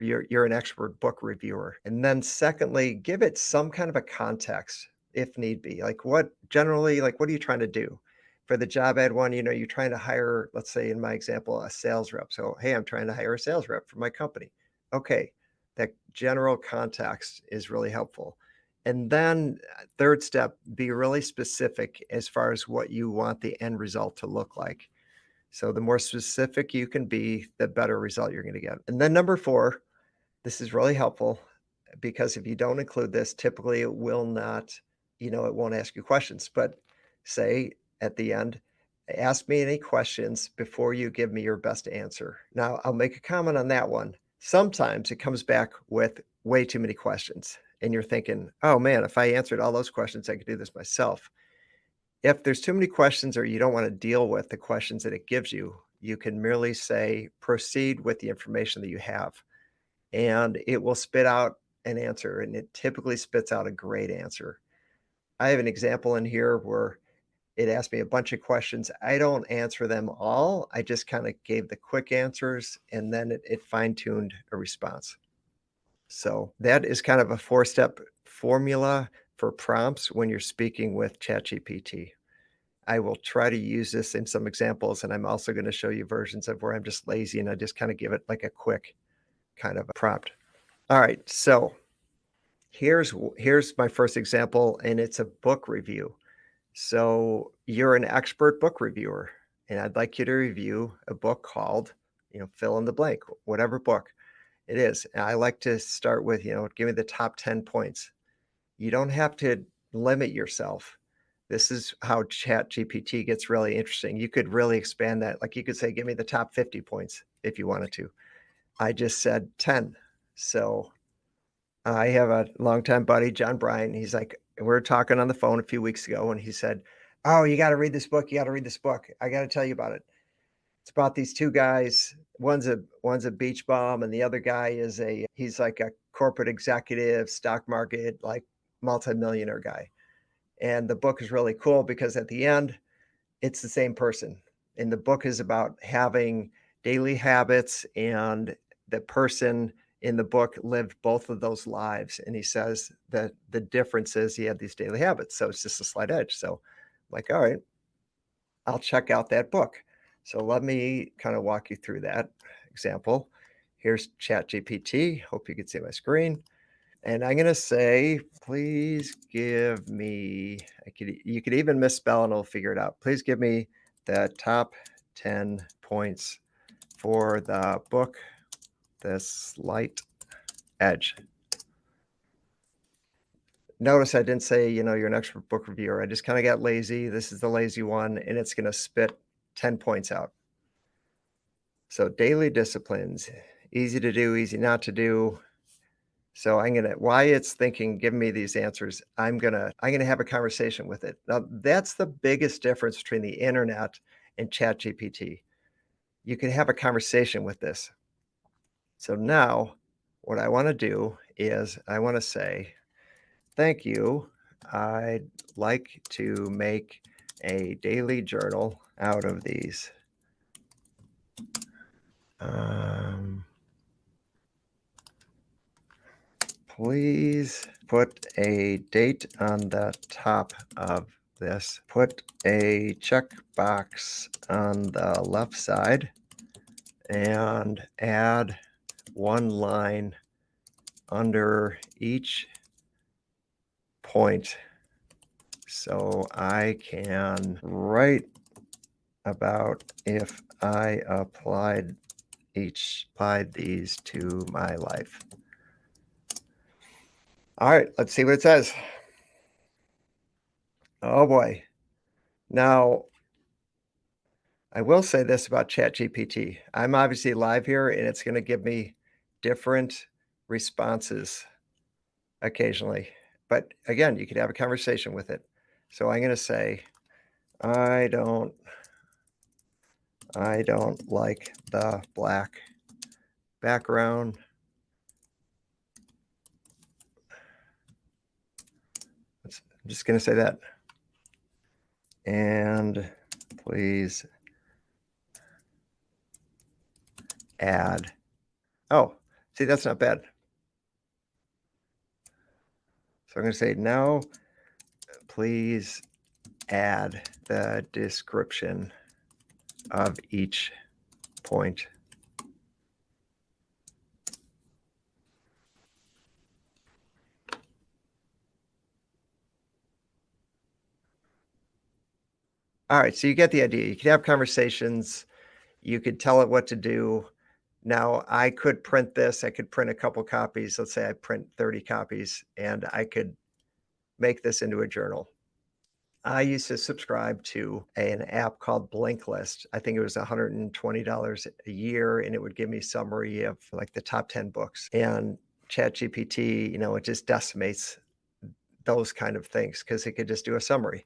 you're an expert book reviewer. And then secondly, give it some kind of a context if need be. Like what are you trying to do? For the job ad one, you're trying to hire, let's say in my example, a sales rep. So, hey, I'm trying to hire a sales rep for my company. Okay, that general context is really helpful. And then third step, be really specific as far as what you want the end result to look like. So the more specific you can be, the better result you're going to get. And then number four, this is really helpful because if you don't include this, typically it will not, it won't ask you questions. But say at the end, ask me any questions before you give me your best answer. Now, I'll make a comment on that one. Sometimes it comes back with way too many questions, and you're thinking, oh man, if I answered all those questions, I could do this myself. If there's too many questions or you don't want to deal with the questions that it gives you, you can merely say, proceed with the information that you have, and it will spit out an answer, and it typically spits out a great answer. I have an example in here where it asked me a bunch of questions. I don't answer them all. I just kind of gave the quick answers, and then it fine-tuned a response. So that is kind of a four-step formula for prompts when you're speaking with ChatGPT. I will try to use this in some examples, and I'm also going to show you versions of where I'm just lazy and I just kind of give it like a quick kind of a prompt. All right, so here's my first example, and it's a book review. So you're an expert book reviewer, and I'd like you to review a book called, fill in the blank, whatever book it is. And I like to start with, give me the top 10 points. You don't have to limit yourself. This is how ChatGPT gets really interesting. You could really expand that. Like you could say, give me the top 50 points if you wanted to. I just said 10. So I have a longtime buddy, John Bryan. He's like, we were talking on the phone a few weeks ago, and he said, oh, you got to read this book. You got to read this book. I got to tell you about it. It's about these two guys. One's a beach bum, and the other guy he's like a corporate executive, stock market, like multimillionaire guy. And the book is really cool because at the end, it's the same person. And the book is about having daily habits, and the person in the book lived both of those lives. And he says that the difference is he had these daily habits. So it's just a slight edge. So I'm like, all right, I'll check out that book. So let me kind of walk you through that example. Here's ChatGPT. Hope you can see my screen. And I'm going to say, please give me, you could even misspell and it'll figure it out. Please give me the top 10 points for the book, The Slight Edge. Notice I didn't say, you're an expert book reviewer. I just kind of got lazy. This is the lazy one, and it's going to spit 10 points out. So daily disciplines, easy to do, easy not to do. So why it's thinking, give me these answers, I'm gonna have a conversation with it. Now, that's the biggest difference between the internet and ChatGPT. You can have a conversation with this. So now what I want to do is I want to say, thank you. I'd like to make a daily journal out of these. Please put a date on the top of this. Put a checkbox on the left side and add one line under each point so I can write about if I applied these to my life. All right, let's see what it says. Oh boy. Now, I will say this about ChatGPT. I'm obviously live here, and it's going to give me different responses occasionally. But again, you could have a conversation with it. So I'm going to say, I don't like the black background. I'm just going to say that. And please add. Oh, See, that's not bad. So I'm gonna say, "Now, please add the description of each point." Alright, so you get the idea. You could have conversations, you could tell it what to do. Now, I could print this, I could print a couple copies. Let's say I print 30 copies, and I could make this into a journal. I used to subscribe to an app called Blinkist. I think it was $120 a year, and it would give me summary of, like, the top 10 books. And ChatGPT, it just decimates those kind of things because it could just do a summary.